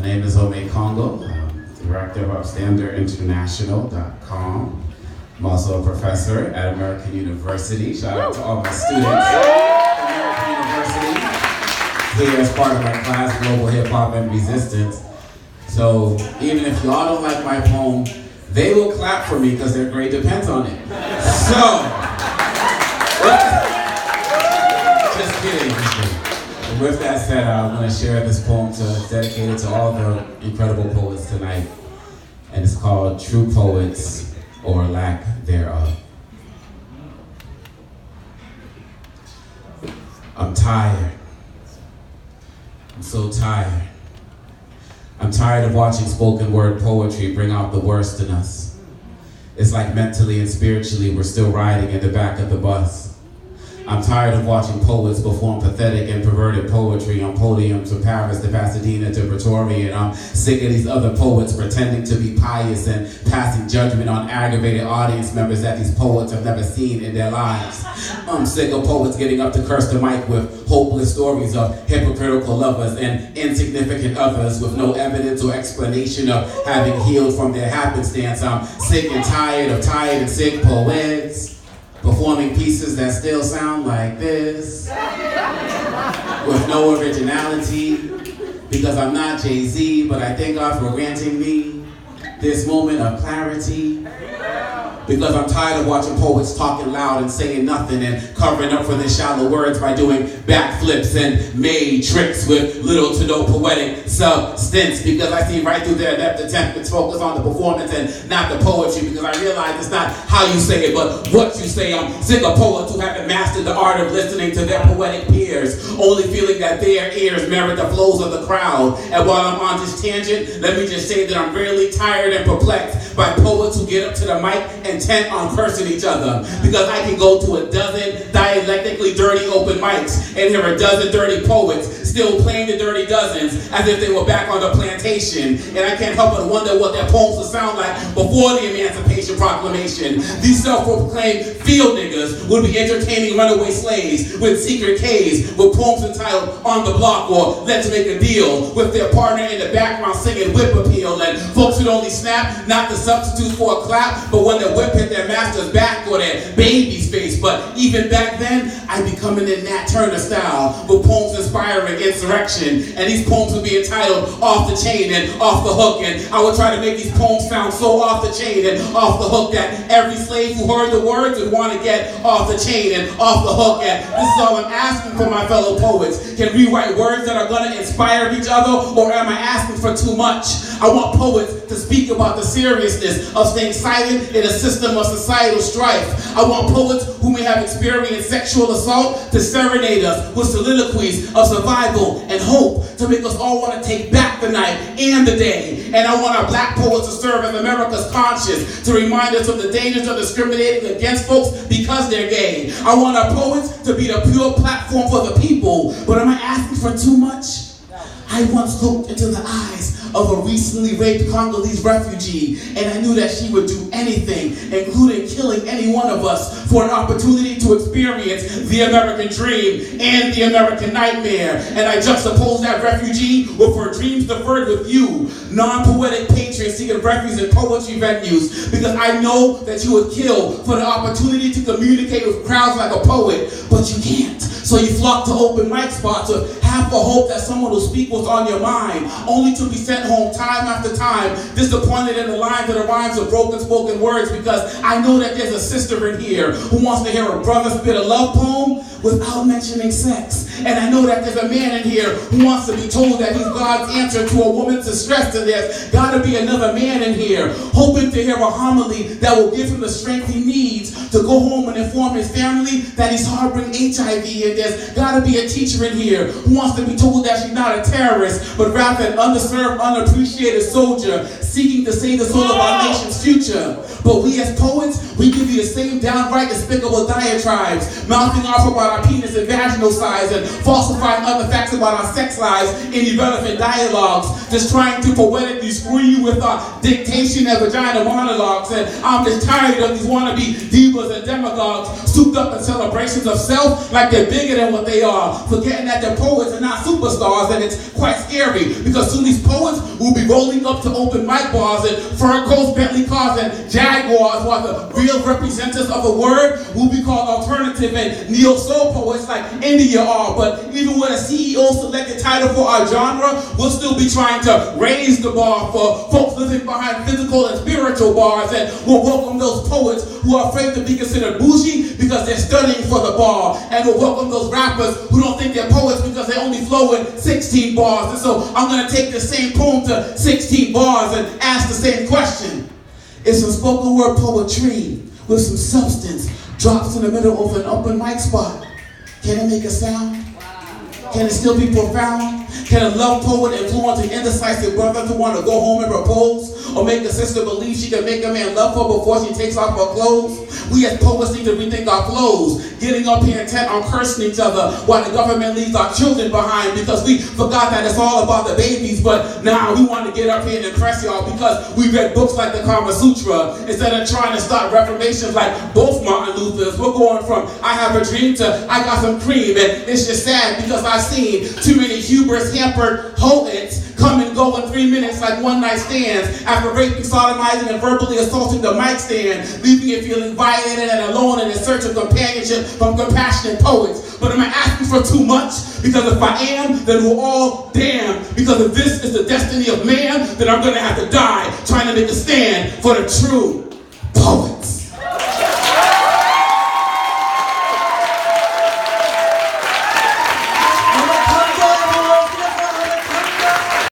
name is Ome Congo. I'm director of UpstanderInternational.com. I'm also a professor at American University. Shout out to all my students at American University. Here as part of my class, Global Hip Hop and Resistance. So even if y'all don't like my poem, they will clap for me because their grade depends on it. So, just kidding. With that said, I'm going to share this poem dedicated to all the incredible poets tonight. And it's called True Poets or Lack Thereof. I'm tired. I'm so tired. I'm tired of watching spoken word poetry bring out the worst in us. It's like mentally and spiritually we're still riding in the back of the bus. I'm tired of watching poets perform pathetic and perverted poetry on podiums from Paris to Pasadena to Pretoria, and I'm sick of these other poets pretending to be pious and passing judgment on aggravated audience members that these poets have never seen in their lives. I'm sick of poets getting up to curse the mic with hopeless stories of hypocritical lovers and insignificant others with no evidence or explanation of having healed from their happenstance. I'm sick and tired of tired and sick poets performing pieces that still sound like this, with no originality, because I'm not Jay-Z, but I thank God for granting me this moment of clarity, because I'm tired of watching poets talking loud and saying nothing and covering up for their shallow words by doing backflips and made tricks with little to no poetic substance, because I see right through their inept attempt to focus on the performance and not the poetry, because I realize it's not how you say it, but what you say. I'm sick of poets who haven't mastered the art of listening to their poetic peers, only feeling that their ears merit the flows of the crowd. And while I'm on this tangent, let me just say that I'm really tired and perplexed by poets who get up to the mic intent on cursing each other, because I can go to a dozen dialectically dirty open mics and hear a dozen dirty poets still playing the dirty dozens as if they were back on the plantation, and I can't help but wonder what their poems would sound like before the Emancipation Proclamation. These self-proclaimed field niggas would be entertaining runaway slaves with secret K's with poems entitled On the Block or Let's Make a Deal, with their partner in the background singing whip appeal, and folks would only snap not the substitute for a clap, but when the whip hit their master's back or their baby's face. But even back then, I'd be coming in Nat Turner style with poems inspiring insurrection, and these poems would be entitled Off the Chain and Off the Hook, and I would try to make these poems sound so off the chain and off the hook that every slave who heard the words would want to get off the chain and off the hook. And this is all I'm asking for my fellow poets. Can we write words that are going to inspire each other, or am I asking for too much? I want poets to speak about the seriousness of staying silent in a system of societal strife. I want poets who may have experienced sexual assault to serenade us with soliloquies of survival and hope, to make us all want to take back the night and the day. And I want our black poets to serve as America's conscience, to remind us of the dangers of discriminating against folks because they're gay. I want our poets to be the pure platform for the people, but am I asking for too much? I once looked into the eyes of a recently raped Congolese refugee, and I knew that she would do anything, including killing any one of us, for an opportunity to experience the American dream and the American nightmare. And I juxtaposed that refugee with her dreams deferred with you, non-poetic patriots seeking refuge in poetry venues, because I know that you would kill for the opportunity to communicate with crowds like a poet, but you can't. So you flock to open mic spots with half a hope that someone will speak what's on your mind, only to be sent home time after time, disappointed in the lines of the rhymes of broken spoken words, because I know that there's a sister in here who wants to hear a brother spit a love poem without mentioning sex. And I know that there's a man in here who wants to be told that he's God's answer to a woman's distress, and there's got to be another man in here hoping to hear a homily that will give him the strength he needs to go home and inform his family that he's harboring HIV. And there's got to be a teacher in here who wants to be told that she's not a terrorist, but rather an underserved, unappreciated soldier seeking to save the soul of our nation's future. But we as poets, we give you the same downright despicable diatribes, mouthing off about our penis and vaginal size and falsifying other facts about our sex lives in irrelevant dialogues, just trying to poetically screw you with our dictation and vagina monologues. And I'm just tired of these wannabe divas and demagogues souped up in celebrations of self like they're bigger than what they are, forgetting that they're poets and not superstars. And it's quite scary because soon these poets will be rolling up to open mic bars and fur coats, Bentley cars, and Jaguars, while the real representatives of the word will be called alternative and neo-soul poets like India are. But even with a CEO selected title for our genre, we'll still be trying to raise the bar for folks living behind physical and spiritual bars. And we'll welcome those poets who are afraid to be considered bougie because they're studying for the bar. And we'll welcome those rappers who don't think they're poets because they only flow in 16 bars. And so I'm going to take the same poem to 16 bars and ask the same question. It's some spoken word poetry with some substance drops in the middle of an open mic spot. Can it make a sound? Can it still be profound? Can a love poet influence an indecisive brother to want to go home and propose? Or make a sister believe she can make a man love her before she takes off her clothes? We as poets need to rethink our flows, getting up here intent on cursing each other while the government leaves our children behind because we forgot that it's all about the babies. But now we want to get up here and impress y'all because we read books like the Kama Sutra instead of trying to start reformations like both Martin Luther's. We're going from I have a dream to I got some cream, and it's just sad because I've seen too many hubris hampered poets come and go in 3 minutes like one night stands after raping, sodomizing, and verbally assaulting the mic stand, leaving you feeling violated and alone in search of companionship from compassionate poets. But am I asking for too much? Because if I am, then we're all damned. Because if this is the destiny of man, then I'm going to have to die trying to make a stand for the true poets.